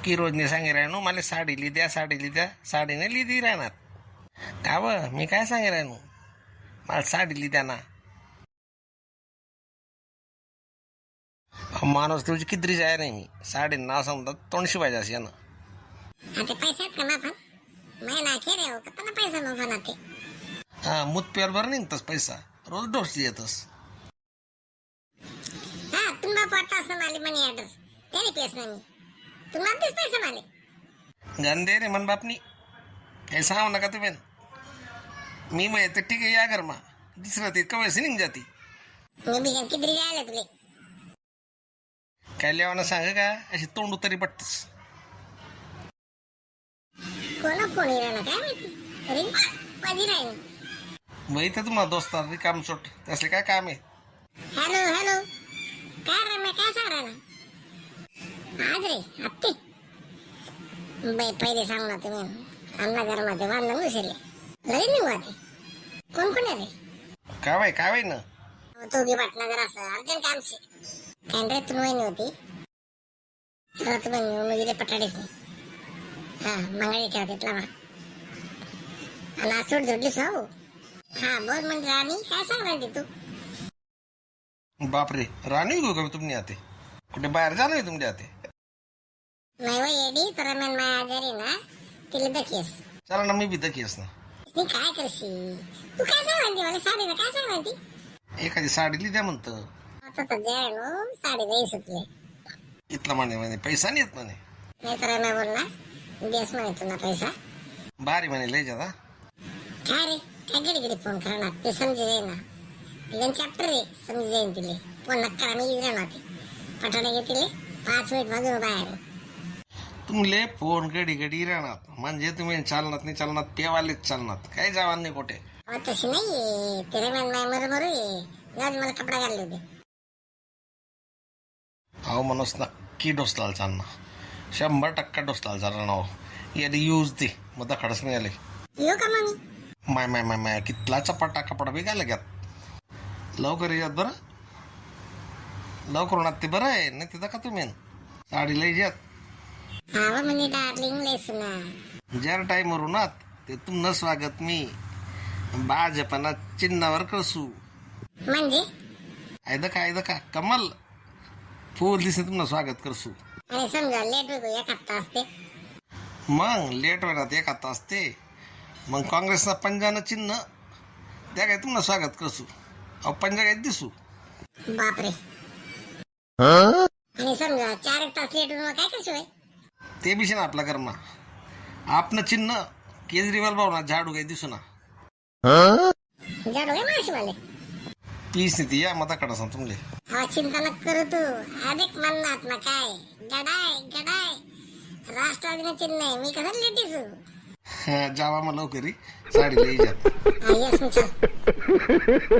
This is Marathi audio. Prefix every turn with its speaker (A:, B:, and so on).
A: की रोजने सांगे राहणू मला साडी लिद्या साडीने लिदी राहणार का व मी काय सांगे राहणू मला साडी लिद्या ना माणूस तुझी कितरी जाय नाही मी साडी नाव सांगतात तोंड शिवायचं असे ना
B: आता पैसे आहेत का माफा मैं नाखे रे हो कितना पैसा माफा नाते
A: हा मुतप्यावर बरं निघतस पैसा रोज डोस येतस
B: हा तुम बाप आता असं माले मनी ऑर्डर त्याने पेस नाही तुम्हाला तेच पैसे माले
A: गंदे रे मन बापनी काही सांगू नका तुम्ही मी मग येते ठीक आहे या घर मा दुसरं ते कवयसी निघ जाती
B: मी बी किती जायला तुले
A: काय लिहावं सांग का अशी तोंड तरी पटतस
B: कोणा फोन येणार काय माहिती अरे माझी राहील
A: बाई तर तुम्हाला दोस्तार रिकाम सोट त्यासले काय काम आहे
B: हॅलो हॅलो काय रे मी काय सांग राहिला आज रे हप्ते बाई पहिले सांग ना तुम्ही आमना घरामध्ये बांधून विसरले लई निघू आते कोण कोण आहे रे
A: काय बाई ना
B: तो बी पाटणा जरा असं अर्जंट काम से कॅन्ड्रे तुम वहिनी होती चला तुम्ही मुलीले पटाडीच नाही हा मंगळी ठेवते लावा आणि आज सोड जोडलीस हो हा बोल म्हणजे राणी काय सांगणार ती तू
A: बापरे राणी गो का तुम्ही आते कुठे बाहेर जाणं आहे तुमच्या आते
B: नाही वो येडी तर मी माया आजारी ना तिला दखीस
A: चला ना मी बी दकीस ना
B: ती काय करशील तू काय सांगणार ती मला साडीला काय सांगणार ती
A: एखादी साडी लिद्या म्हणतं
B: आता तर जय नो साडी नाही सुटले
A: इथला म्हणे पैसा नाही येत म्हणे
B: नाही तर मी बोल ना देस म्हणे तुला पैसा
A: भारी म्हणे लय जाता
B: काय रे काय गडी फोन करणार ते समजे जाईल ना तिला चॅप्टर रे समजे जाईन तिले फोन नक्का मी इकडे राहते पटाडे घेतले 5 मिनिट मधून बाहेर
A: तुमले फोन गडी राहणार म्हणजे तुम्ही चालनात नाही चालनात पेवालेच चालनात काय जावा नाही कुठे
B: तशी नाही तेरे मन माय मरू ये जाऊ मला कपडा घालले होते
A: अहो माणूस नक्की डोसलाल चालना 100% डोसलाल चालना हो याला यूज दे मग दखडच नाही आले
B: येऊ का मग
A: माय कितला चपाटा कपडा बी घाला घ्यात लवकर येत बरं लवकर होणार ते बरं आहे नाही तिथं का तुम्ही साडी लई जात
B: हा म्हणजे डार्लिंग लेस ना
A: जर टाईमवर होणार ते तुम न स्वागत मी भाजपना चिन्हावर करसू
B: म्हणजे
A: आयद का कमल फूल दिसे तुमनं स्वागत करसू
B: आणि समजा लेट वेगो एक हप्ता असते
A: मग लेट वेळात एक आता असते मग काँग्रेसना पंजानं चिन्ह त्या काय तुमनं स्वागत करसू अहो पंजा काय दिसू
B: बापरे आणि समजा 4 तास लेट होऊन काय करशील
A: ते बिशे ना आपला कर्मा आपनं चिन्ह केजरीवाल भाऊ ना झाडू काही दिसू ना
B: जाडो काय मारशी मला
A: पीस नाही ती या मताकडा सांग तुमले
B: हा चिंता न करू तू अधिक म्हणणार ना काय गडाय राष्ट्रवादीने चिन्ह आहे मी कसं लेटीस
A: जावा मग लवकरी साडी लई जात
B: येस मी चल